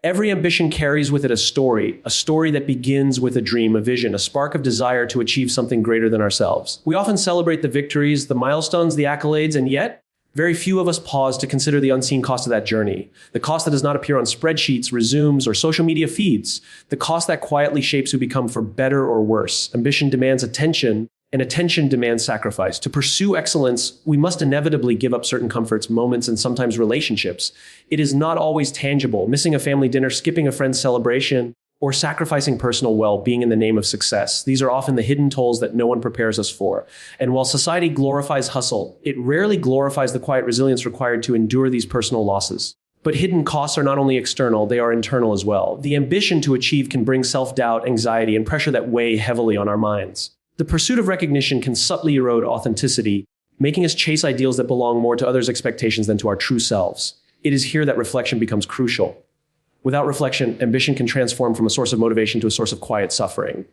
Every ambition carries with it a story that begins with a dream, a vision, a spark of desire to achieve something greater than ourselves. We often celebrate the victories, the milestones, the accolades, and yet, very few of us pause to consider the unseen cost of that journey. The cost that does not appear on spreadsheets, resumes, or social media feeds. The cost that quietly shapes who we become for better or worse. Ambition demands attention, and attention demands sacrifice. To pursue excellence, we must inevitably give up certain comforts, moments, and sometimes relationships. It is not always tangible, missing a family dinner, skipping a friend's celebration, or sacrificing personal well-being in the name of success. These are often the hidden tolls that no one prepares us for. And while society glorifies hustle, it rarely glorifies the quiet resilience required to endure these personal losses. But hidden costs are not only external, they are internal as well. The ambition to achieve can bring self-doubt, anxiety, and pressure that weigh heavily on our minds. The pursuit of recognition can subtly erode authenticity, making us chase ideals that belong more to others' expectations than to our true selves. It is here that reflection becomes crucial. Without reflection, ambition can transform from a source of motivation to a source of quiet suffering.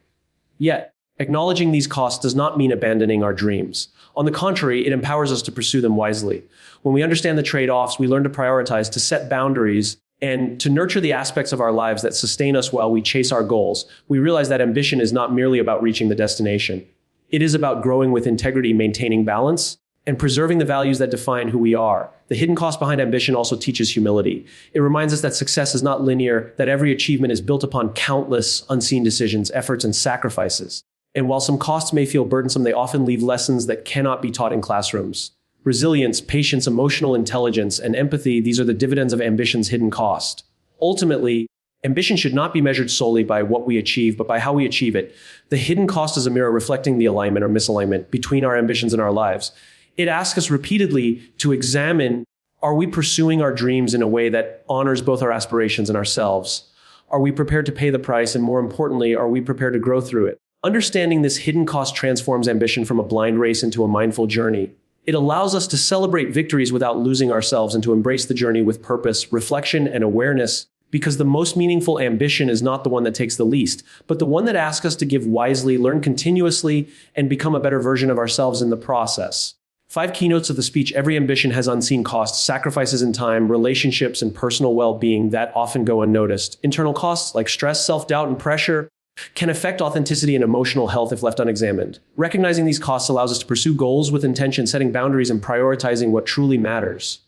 Yet, acknowledging these costs does not mean abandoning our dreams. On the contrary, it empowers us to pursue them wisely. When we understand the trade-offs, we learn to prioritize, to set boundaries, and to nurture the aspects of our lives that sustain us while we chase our goals. We realize that ambition is not merely about reaching the destination. It is about growing with integrity, maintaining balance, and preserving the values that define who we are. The hidden cost behind ambition also teaches humility. It reminds us that success is not linear, that every achievement is built upon countless unseen decisions, efforts, and sacrifices. And while some costs may feel burdensome, they often leave lessons that cannot be taught in classrooms. Resilience, patience, emotional intelligence, and empathy, these are the dividends of ambition's hidden cost. Ultimately, ambition should not be measured solely by what we achieve, but by how we achieve it. The hidden cost is a mirror reflecting the alignment or misalignment between our ambitions and our lives. It asks us repeatedly to examine, are we pursuing our dreams in a way that honors both our aspirations and ourselves? Are we prepared to pay the price? And more importantly, are we prepared to grow through it? Understanding this hidden cost transforms ambition from a blind race into a mindful journey. It allows us to celebrate victories without losing ourselves and to embrace the journey with purpose, reflection, and awareness, because the most meaningful ambition is not the one that takes the least, but the one that asks us to give wisely, learn continuously, and become a better version of ourselves in the process. 5 keynotes of the speech: every ambition has unseen costs, sacrifices in time, relationships, and personal well-being that often go unnoticed. Internal costs like stress, self-doubt, and pressure can affect authenticity and emotional health if left unexamined. Recognizing these costs allows us to pursue goals with intention, setting boundaries, and prioritizing what truly matters.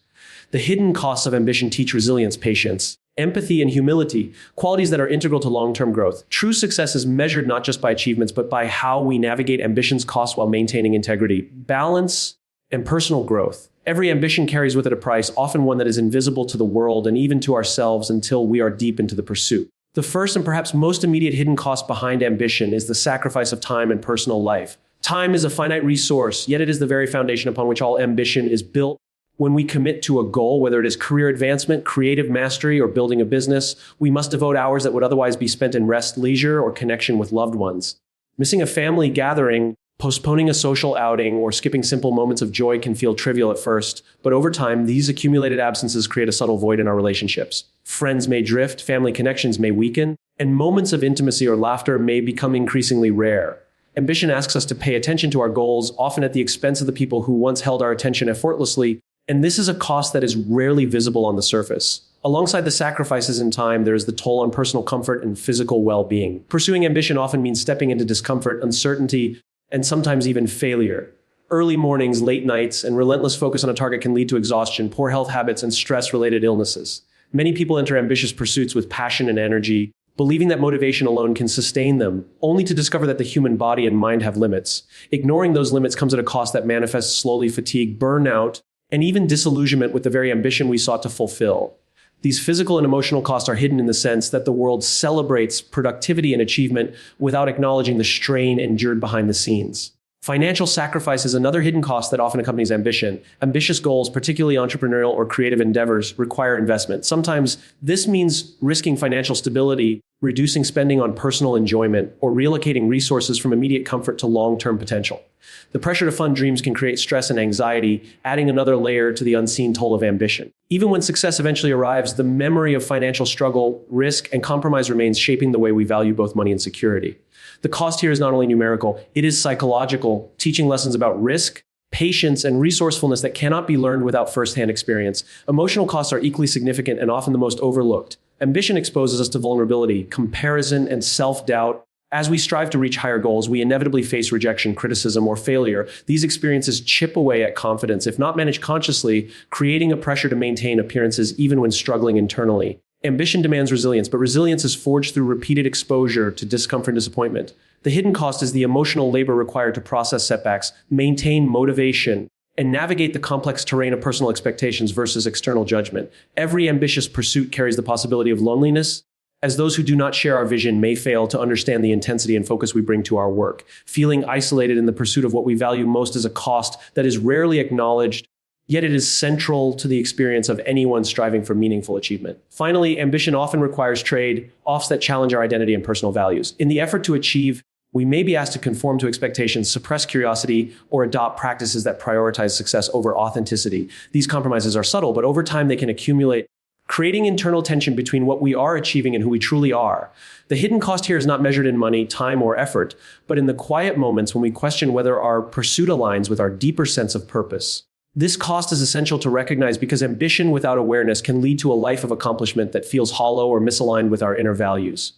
The hidden costs of ambition teach resilience, patience, empathy, and humility, qualities that are integral to long-term growth. True success is measured not just by achievements, but by how we navigate ambition's costs while maintaining integrity, balance, and personal growth. Every ambition carries with it a price, often one that is invisible to the world and even to ourselves until we are deep into the pursuit. The first and perhaps most immediate hidden cost behind ambition is the sacrifice of time and personal life. Time is a finite resource, yet it is the very foundation upon which all ambition is built. When we commit to a goal, whether it is career advancement, creative mastery, or building a business, we must devote hours that would otherwise be spent in rest, leisure, or connection with loved ones. Missing a family gathering, postponing a social outing, or skipping simple moments of joy can feel trivial at first, but over time, these accumulated absences create a subtle void in our relationships. Friends may drift, family connections may weaken, and moments of intimacy or laughter may become increasingly rare. Ambition asks us to pay attention to our goals, often at the expense of the people who once held our attention effortlessly, and this is a cost that is rarely visible on the surface. Alongside the sacrifices in time, there is the toll on personal comfort and physical well-being. Pursuing ambition often means stepping into discomfort, uncertainty, and sometimes even failure. Early mornings, late nights, and relentless focus on a target can lead to exhaustion, poor health habits, and stress-related illnesses. Many people enter ambitious pursuits with passion and energy, believing that motivation alone can sustain them, only to discover that the human body and mind have limits. Ignoring those limits comes at a cost that manifests slowly: fatigue, burnout, and even disillusionment with the very ambition we sought to fulfill. These physical and emotional costs are hidden in the sense that the world celebrates productivity and achievement without acknowledging the strain endured behind the scenes. Financial sacrifice is another hidden cost that often accompanies ambition. Ambitious goals, particularly entrepreneurial or creative endeavors, require investment. Sometimes this means risking financial stability, reducing spending on personal enjoyment, or relocating resources from immediate comfort to long-term potential. The pressure to fund dreams can create stress and anxiety, adding another layer to the unseen toll of ambition. Even when success eventually arrives, the memory of financial struggle, risk, and compromise remains, shaping the way we value both money and security. The cost here is not only numerical, it is psychological, teaching lessons about risk, patience, and resourcefulness that cannot be learned without firsthand experience. Emotional costs are equally significant and often the most overlooked. Ambition exposes us to vulnerability, comparison, and self-doubt. As we strive to reach higher goals, we inevitably face rejection, criticism, or failure. These experiences chip away at confidence, if not managed consciously, creating a pressure to maintain appearances even when struggling internally. Ambition demands resilience, but resilience is forged through repeated exposure to discomfort and disappointment. The hidden cost is the emotional labor required to process setbacks, maintain motivation, and navigate the complex terrain of personal expectations versus external judgment. Every ambitious pursuit carries the possibility of loneliness, as those who do not share our vision may fail to understand the intensity and focus we bring to our work. Feeling isolated in the pursuit of what we value most is a cost that is rarely acknowledged, yet it is central to the experience of anyone striving for meaningful achievement. Finally, ambition often requires trade-offs that challenge our identity and personal values. In the effort to achieve, we may be asked to conform to expectations, suppress curiosity, or adopt practices that prioritize success over authenticity. These compromises are subtle, but over time they can accumulate, creating internal tension between what we are achieving and who we truly are. The hidden cost here is not measured in money, time, or effort, but in the quiet moments when we question whether our pursuit aligns with our deeper sense of purpose. This cost is essential to recognize because ambition without awareness can lead to a life of accomplishment that feels hollow or misaligned with our inner values.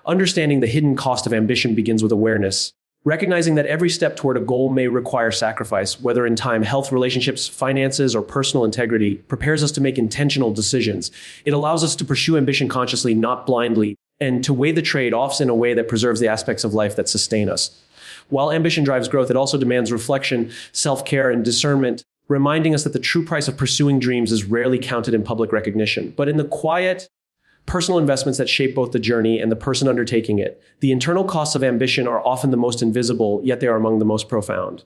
Understanding the hidden cost of ambition begins with awareness. Recognizing that every step toward a goal may require sacrifice, whether in time, health, relationships, finances, or personal integrity, prepares us to make intentional decisions. It allows us to pursue ambition consciously, not blindly, and to weigh the trade-offs in a way that preserves the aspects of life that sustain us. While ambition drives growth, it also demands reflection, self-care, and discernment, reminding us that the true price of pursuing dreams is rarely counted in public recognition, but in the quiet, personal investments that shape both the journey and the person undertaking it. The internal costs of ambition are often the most invisible, yet they are among the most profound.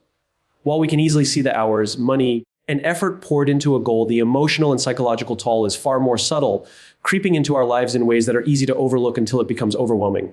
While we can easily see the hours, money, and effort poured into a goal, the emotional and psychological toll is far more subtle, creeping into our lives in ways that are easy to overlook until it becomes overwhelming.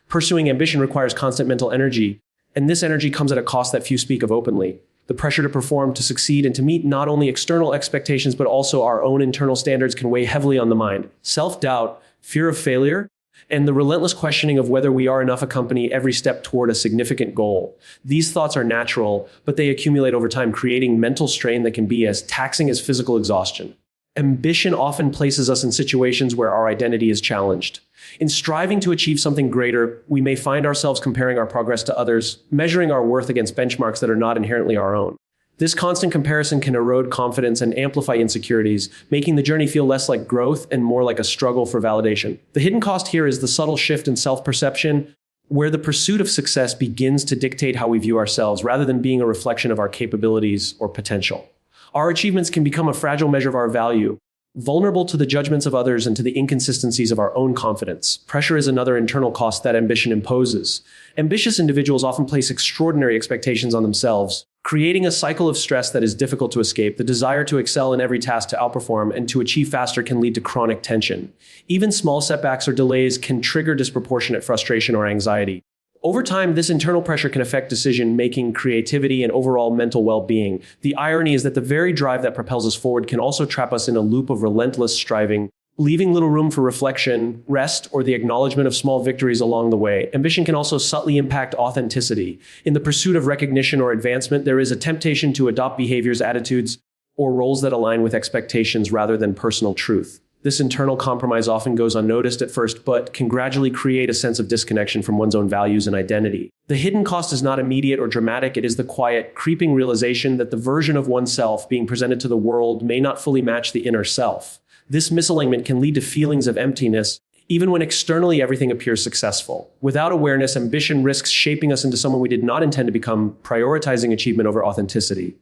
Pursuing ambition requires constant mental energy, and this energy comes at a cost that few speak of openly. The pressure to perform, to succeed, and to meet not only external expectations but also our own internal standards can weigh heavily on the mind. Self-doubt, fear of failure, and the relentless questioning of whether we are enough accompany every step toward a significant goal. These thoughts are natural, but they accumulate over time, creating mental strain that can be as taxing as physical exhaustion. Ambition often places us in situations where our identity is challenged. In striving to achieve something greater, we may find ourselves comparing our progress to others, measuring our worth against benchmarks that are not inherently our own. This constant comparison can erode confidence and amplify insecurities, making the journey feel less like growth and more like a struggle for validation. The hidden cost here is the subtle shift in self-perception, where the pursuit of success begins to dictate how we view ourselves rather than being a reflection of our capabilities or potential. Our achievements can become a fragile measure of our value, vulnerable to the judgments of others and to the inconsistencies of our own confidence. Pressure is another internal cost that ambition imposes. Ambitious individuals often place extraordinary expectations on themselves, creating a cycle of stress that is difficult to escape. The desire to excel in every task, to outperform, and to achieve faster can lead to chronic tension. Even small setbacks or delays can trigger disproportionate frustration or anxiety. Over time, this internal pressure can affect decision-making, creativity, and overall mental well-being. The irony is that the very drive that propels us forward can also trap us in a loop of relentless striving, leaving little room for reflection, rest, or the acknowledgement of small victories along the way. Ambition can also subtly impact authenticity. In the pursuit of recognition or advancement, there is a temptation to adopt behaviors, attitudes, or roles that align with expectations rather than personal truth. This internal compromise often goes unnoticed at first, but can gradually create a sense of disconnection from one's own values and identity. The hidden cost is not immediate or dramatic. It is the quiet, creeping realization that the version of oneself being presented to the world may not fully match the inner self. This misalignment can lead to feelings of emptiness, even when externally everything appears successful. Without awareness, ambition risks shaping us into someone we did not intend to become, prioritizing achievement over authenticity.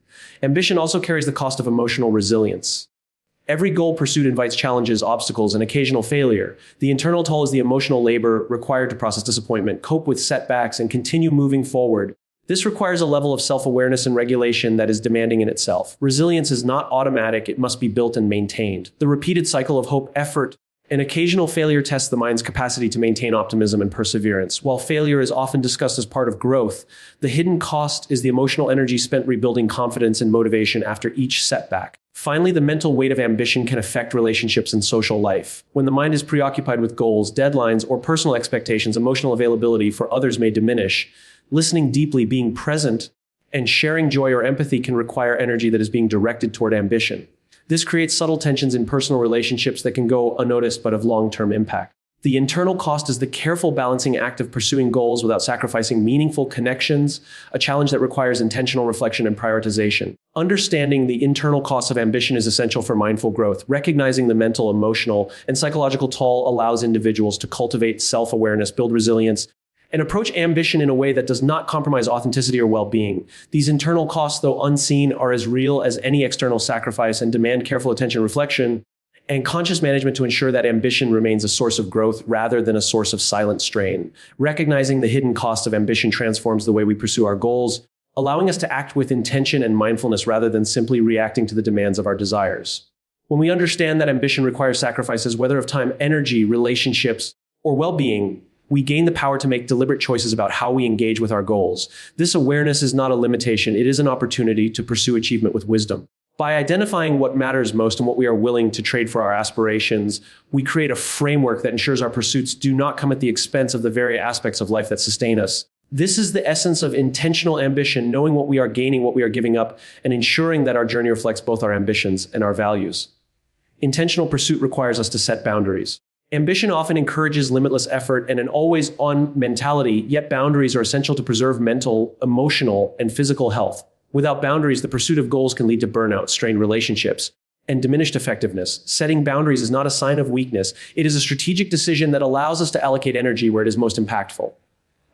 Ambition also carries the cost of emotional resilience. Every goal pursued invites challenges, obstacles, and occasional failure. The internal toll is the emotional labor required to process disappointment, cope with setbacks, and continue moving forward. This requires a level of self-awareness and regulation that is demanding in itself. Resilience is not automatic, it must be built and maintained. The repeated cycle of hope, effort, and occasional failure tests the mind's capacity to maintain optimism and perseverance. While failure is often discussed as part of growth, the hidden cost is the emotional energy spent rebuilding confidence and motivation after each setback. Finally, the mental weight of ambition can affect relationships and social life. When the mind is preoccupied with goals, deadlines, or personal expectations, emotional availability for others may diminish. Listening deeply, being present, and sharing joy or empathy can require energy that is being directed toward ambition. This creates subtle tensions in personal relationships that can go unnoticed but have long-term impact. The internal cost is the careful balancing act of pursuing goals without sacrificing meaningful connections, a challenge that requires intentional reflection and prioritization. Understanding the internal cost of ambition is essential for mindful growth. Recognizing the mental, emotional, and psychological toll allows individuals to cultivate self-awareness, build resilience, and approach ambition in a way that does not compromise authenticity or well-being. These internal costs, though unseen, are as real as any external sacrifice and demand careful attention, reflection, and conscious management to ensure that ambition remains a source of growth rather than a source of silent strain. Recognizing the hidden cost of ambition transforms the way we pursue our goals, allowing us to act with intention and mindfulness rather than simply reacting to the demands of our desires. When we understand that ambition requires sacrifices, whether of time, energy, relationships, or well-being, we gain the power to make deliberate choices about how we engage with our goals. This awareness is not a limitation, it is an opportunity to pursue achievement with wisdom. By identifying what matters most and what we are willing to trade for our aspirations, we create a framework that ensures our pursuits do not come at the expense of the very aspects of life that sustain us. This is the essence of intentional ambition, knowing what we are gaining, what we are giving up, and ensuring that our journey reflects both our ambitions and our values. Intentional pursuit requires us to set boundaries. Ambition often encourages limitless effort and an always-on mentality, yet boundaries are essential to preserve mental, emotional, and physical health. Without boundaries, the pursuit of goals can lead to burnout, strained relationships, and diminished effectiveness. Setting boundaries is not a sign of weakness. It is a strategic decision that allows us to allocate energy where it is most impactful.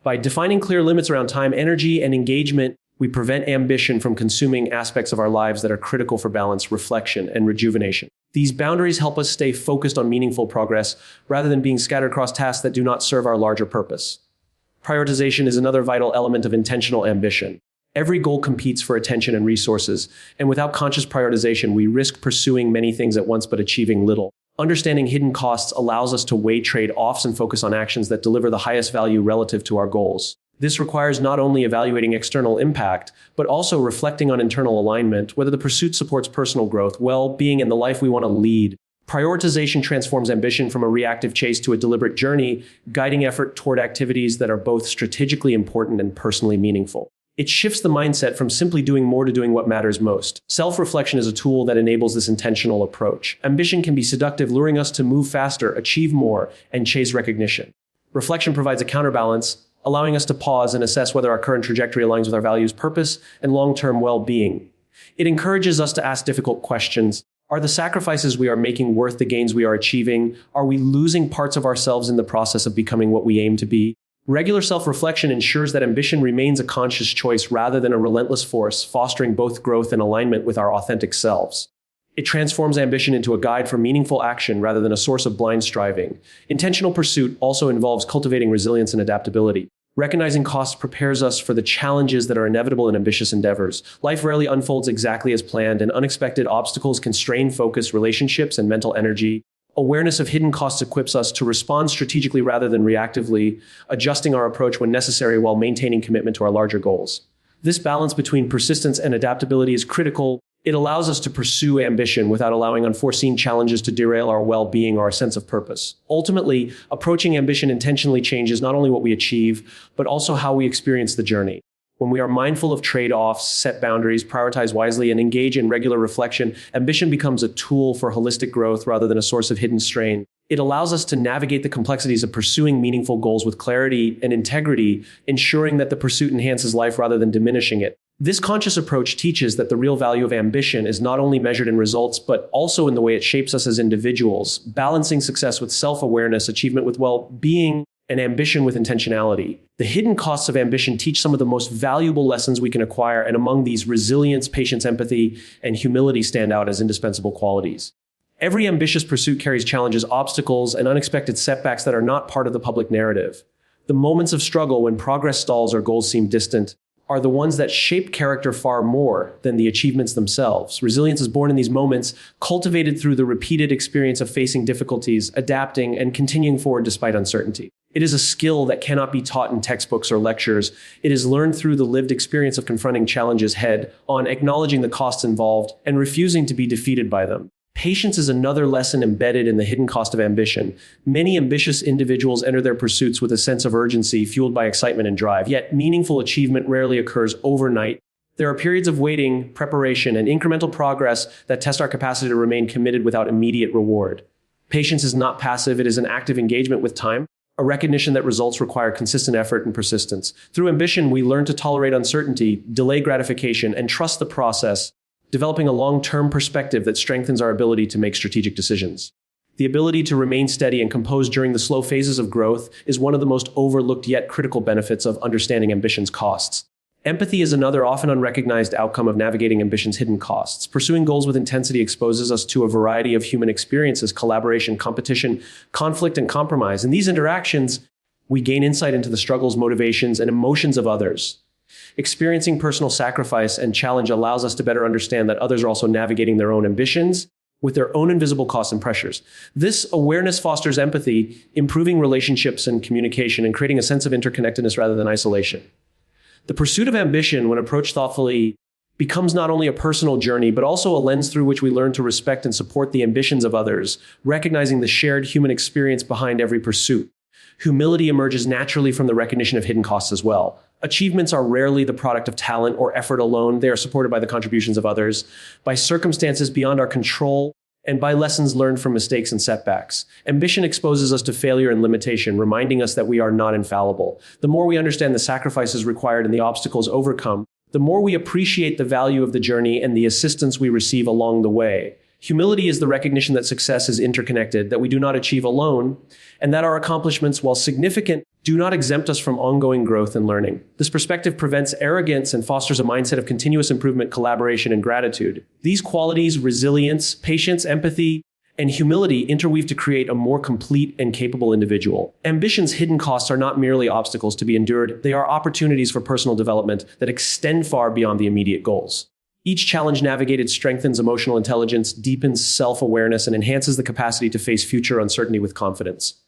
By defining clear limits around time, energy, and engagement, we prevent ambition from consuming aspects of our lives that are critical for balance, reflection, and rejuvenation. These boundaries help us stay focused on meaningful progress rather than being scattered across tasks that do not serve our larger purpose. Prioritization is another vital element of intentional ambition. Every goal competes for attention and resources, and without conscious prioritization, we risk pursuing many things at once but achieving little. Understanding hidden costs allows us to weigh trade-offs and focus on actions that deliver the highest value relative to our goals. This requires not only evaluating external impact, but also reflecting on internal alignment, whether the pursuit supports personal growth, well-being, and the life we want to lead. Prioritization transforms ambition from a reactive chase to a deliberate journey, guiding effort toward activities that are both strategically important and personally meaningful. It shifts the mindset from simply doing more to doing what matters most. Self-reflection is a tool that enables this intentional approach. Ambition can be seductive, luring us to move faster, achieve more, and chase recognition. Reflection provides a counterbalance, allowing us to pause and assess whether our current trajectory aligns with our values, purpose, and long-term well-being. It encourages us to ask difficult questions. Are the sacrifices we are making worth the gains we are achieving? Are we losing parts of ourselves in the process of becoming what we aim to be? Regular self-reflection ensures that ambition remains a conscious choice rather than a relentless force, fostering both growth and alignment with our authentic selves. It transforms ambition into a guide for meaningful action rather than a source of blind striving. Intentional pursuit also involves cultivating resilience and adaptability. Recognizing costs prepares us for the challenges that are inevitable in ambitious endeavors. Life rarely unfolds exactly as planned, and unexpected obstacles can strain focus, relationships, and mental energy. Awareness of hidden costs equips us to respond strategically rather than reactively, adjusting our approach when necessary while maintaining commitment to our larger goals. This balance between persistence and adaptability is critical. It allows us to pursue ambition without allowing unforeseen challenges to derail our well-being or our sense of purpose. Ultimately, approaching ambition intentionally changes not only what we achieve, but also how we experience the journey. When we are mindful of trade-offs, set boundaries, prioritize wisely, and engage in regular reflection, ambition becomes a tool for holistic growth rather than a source of hidden strain. It allows us to navigate the complexities of pursuing meaningful goals with clarity and integrity, ensuring that the pursuit enhances life rather than diminishing it. This conscious approach teaches that the real value of ambition is not only measured in results, but also in the way it shapes us as individuals, balancing success with self-awareness, achievement with well-being, and ambition with intentionality. The hidden costs of ambition teach some of the most valuable lessons we can acquire, and among these, resilience, patience, empathy, and humility stand out as indispensable qualities. Every ambitious pursuit carries challenges, obstacles, and unexpected setbacks that are not part of the public narrative. The moments of struggle when progress stalls or goals seem distant are the ones that shape character far more than the achievements themselves. Resilience is born in these moments, cultivated through the repeated experience of facing difficulties, adapting, and continuing forward despite uncertainty. It is a skill that cannot be taught in textbooks or lectures. It is learned through the lived experience of confronting challenges head on, acknowledging the costs involved, and refusing to be defeated by them. Patience is another lesson embedded in the hidden cost of ambition. Many ambitious individuals enter their pursuits with a sense of urgency, fueled by excitement and drive, yet meaningful achievement rarely occurs overnight. There are periods of waiting, preparation, and incremental progress that test our capacity to remain committed without immediate reward. Patience is not passive, it is an active engagement with time, a recognition that results require consistent effort and persistence. Through ambition, we learn to tolerate uncertainty, delay gratification, and trust the process, developing a long-term perspective that strengthens our ability to make strategic decisions. The ability to remain steady and composed during the slow phases of growth is one of the most overlooked yet critical benefits of understanding ambition's costs. Empathy is another often unrecognized outcome of navigating ambition's hidden costs. Pursuing goals with intensity exposes us to a variety of human experiences: collaboration, competition, conflict, and compromise. In these interactions, we gain insight into the struggles, motivations, and emotions of others. Experiencing personal sacrifice and challenge allows us to better understand that others are also navigating their own ambitions with their own invisible costs and pressures. This awareness fosters empathy, improving relationships and communication, and creating a sense of interconnectedness rather than isolation. The pursuit of ambition, when approached thoughtfully, becomes not only a personal journey, but also a lens through which we learn to respect and support the ambitions of others, recognizing the shared human experience behind every pursuit. Humility emerges naturally from the recognition of hidden costs as well. Achievements are rarely the product of talent or effort alone. They are supported by the contributions of others, by circumstances beyond our control, and by lessons learned from mistakes and setbacks. Ambition exposes us to failure and limitation, reminding us that we are not infallible. The more we understand the sacrifices required and the obstacles overcome, the more we appreciate the value of the journey and the assistance we receive along the way. Humility is the recognition that success is interconnected, that we do not achieve alone, and that our accomplishments, while significant, do not exempt us from ongoing growth and learning. This perspective prevents arrogance and fosters a mindset of continuous improvement, collaboration, and gratitude. These qualities, resilience, patience, empathy, and humility, interweave to create a more complete and capable individual. Ambition's hidden costs are not merely obstacles to be endured, they are opportunities for personal development that extend far beyond the immediate goals. Each challenge navigated strengthens emotional intelligence, deepens self-awareness, and enhances the capacity to face future uncertainty with confidence.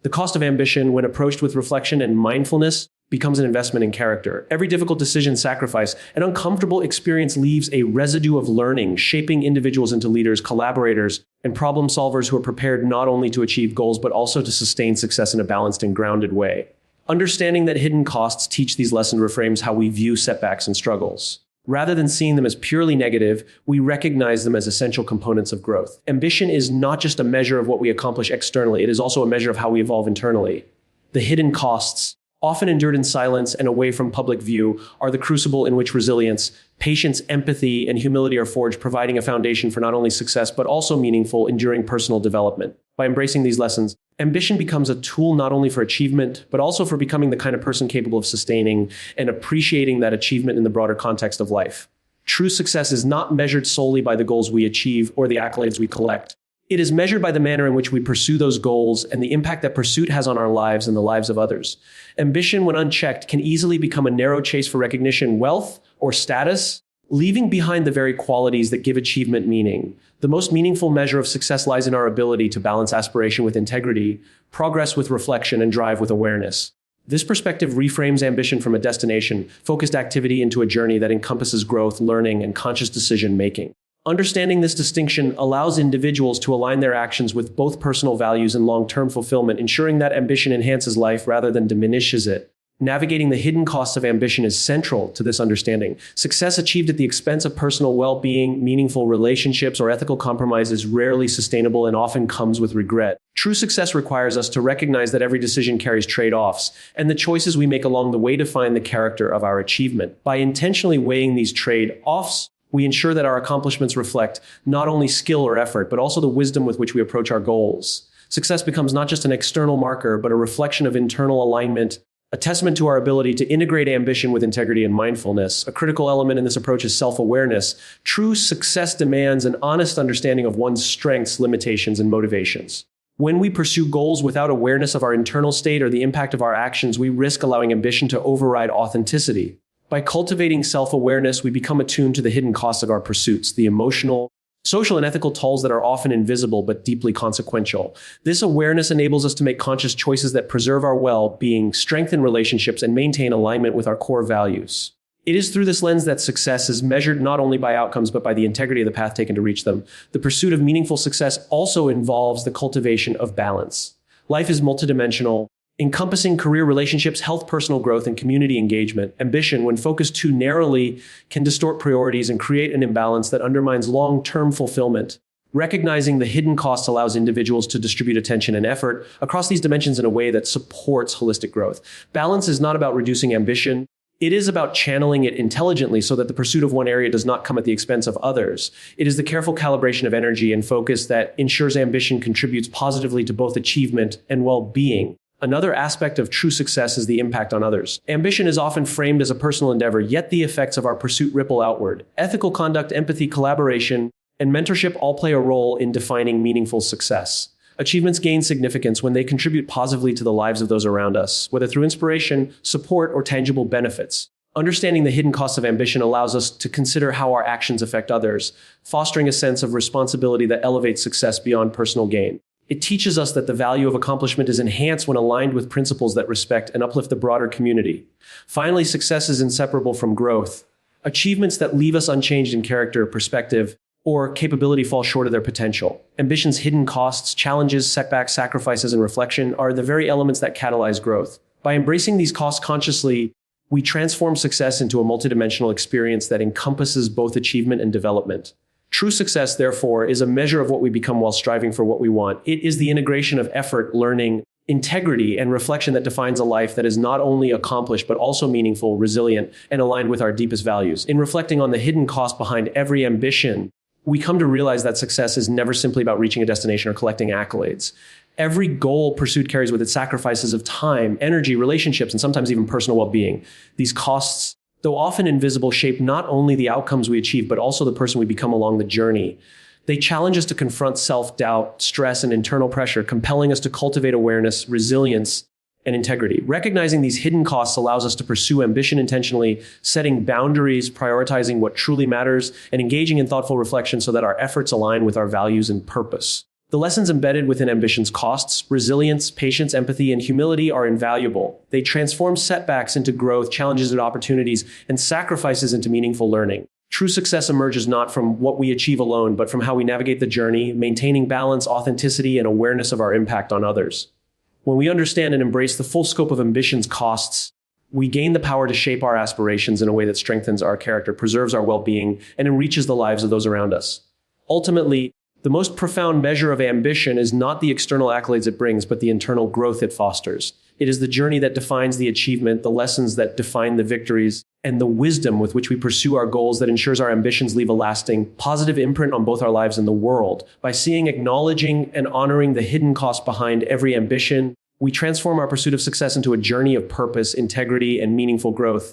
The cost of ambition, when approached with reflection and mindfulness, becomes an investment in character. Every difficult decision, sacrifice, and uncomfortable experience leaves a residue of learning, shaping individuals into leaders, collaborators, and problem solvers who are prepared not only to achieve goals, but also to sustain success in a balanced and grounded way. Understanding that hidden costs teach these lessons reframes how we view setbacks and struggles. Rather than seeing them as purely negative, we recognize them as essential components of growth. Ambition is not just a measure of what we accomplish externally, it is also a measure of how we evolve internally. The hidden costs, often endured in silence and away from public view, are the crucible in which resilience, patience, empathy, and humility are forged, providing a foundation for not only success, but also meaningful, enduring personal development. By embracing these lessons, ambition becomes a tool not only for achievement, but also for becoming the kind of person capable of sustaining and appreciating that achievement in the broader context of life. True success is not measured solely by the goals we achieve or the accolades we collect. It is measured by the manner in which we pursue those goals and the impact that pursuit has on our lives and the lives of others. Ambition, when unchecked, can easily become a narrow chase for recognition, wealth, or status, leaving behind the very qualities that give achievement meaning. The most meaningful measure of success lies in our ability to balance aspiration with integrity, progress with reflection, and drive with awareness. This perspective reframes ambition from a destination-focused activity into a journey that encompasses growth, learning, and conscious decision-making. Understanding this distinction allows individuals to align their actions with both personal values and long-term fulfillment, ensuring that ambition enhances life rather than diminishes it. Navigating the hidden costs of ambition is central to this understanding. Success achieved at the expense of personal well-being, meaningful relationships, or ethical compromise is rarely sustainable and often comes with regret. True success requires us to recognize that every decision carries trade-offs, and the choices we make along the way define the character of our achievement. By intentionally weighing these trade-offs, we ensure that our accomplishments reflect not only skill or effort, but also the wisdom with which we approach our goals. Success becomes not just an external marker, but a reflection of internal alignment, a testament to our ability to integrate ambition with integrity and mindfulness. A critical element in this approach is self-awareness. True success demands an honest understanding of one's strengths, limitations, and motivations. When we pursue goals without awareness of our internal state or the impact of our actions, we risk allowing ambition to override authenticity. By cultivating self-awareness, we become attuned to the hidden costs of our pursuits, the emotional, social, and ethical tolls that are often invisible but deeply consequential. This awareness enables us to make conscious choices that preserve our well-being, strengthen relationships, and maintain alignment with our core values. It is through this lens that success is measured not only by outcomes, but by the integrity of the path taken to reach them. The pursuit of meaningful success also involves the cultivation of balance. Life is multidimensional, encompassing career, relationships, health, personal growth, and community engagement. Ambition, when focused too narrowly, can distort priorities and create an imbalance that undermines long-term fulfillment. Recognizing the hidden costs allows individuals to distribute attention and effort across these dimensions in a way that supports holistic growth. Balance is not about reducing ambition. It is about channeling it intelligently so that the pursuit of one area does not come at the expense of others. It is the careful calibration of energy and focus that ensures ambition contributes positively to both achievement and well-being. Another aspect of true success is the impact on others. Ambition is often framed as a personal endeavor, yet the effects of our pursuit ripple outward. Ethical conduct, empathy, collaboration, and mentorship all play a role in defining meaningful success. Achievements gain significance when they contribute positively to the lives of those around us, whether through inspiration, support, or tangible benefits. Understanding the hidden costs of ambition allows us to consider how our actions affect others, fostering a sense of responsibility that elevates success beyond personal gain. It teaches us that the value of accomplishment is enhanced when aligned with principles that respect and uplift the broader community. Finally, success is inseparable from growth. Achievements that leave us unchanged in character, perspective, or capability fall short of their potential. Ambition's hidden costs, challenges, setbacks, sacrifices, and reflection are the very elements that catalyze growth. By embracing these costs consciously, we transform success into a multidimensional experience that encompasses both achievement and development. True success, therefore, is a measure of what we become while striving for what we want. It is the integration of effort, learning, integrity, and reflection that defines a life that is not only accomplished, but also meaningful, resilient, and aligned with our deepest values. In reflecting on the hidden cost behind every ambition, we come to realize that success is never simply about reaching a destination or collecting accolades. Every goal pursued carries with it sacrifices of time, energy, relationships, and sometimes even personal well-being. These costs, though often invisible, shape not only the outcomes we achieve, but also the person we become along the journey. They challenge us to confront self-doubt, stress, and internal pressure, compelling us to cultivate awareness, resilience, and integrity. Recognizing these hidden costs allows us to pursue ambition intentionally, setting boundaries, prioritizing what truly matters, and engaging in thoughtful reflection so that our efforts align with our values and purpose. The lessons embedded within ambition's costs, resilience, patience, empathy, and humility are invaluable. They transform setbacks into growth, challenges into opportunities, and sacrifices into meaningful learning. True success emerges not from what we achieve alone, but from how we navigate the journey, maintaining balance, authenticity, and awareness of our impact on others. When we understand and embrace the full scope of ambition's costs, we gain the power to shape our aspirations in a way that strengthens our character, preserves our well-being, and enriches the lives of those around us. Ultimately, the most profound measure of ambition is not the external accolades it brings, but the internal growth it fosters. It is the journey that defines the achievement, the lessons that define the victories, and the wisdom with which we pursue our goals that ensures our ambitions leave a lasting, positive imprint on both our lives and the world. By seeing, acknowledging, and honoring the hidden cost behind every ambition, we transform our pursuit of success into a journey of purpose, integrity, and meaningful growth.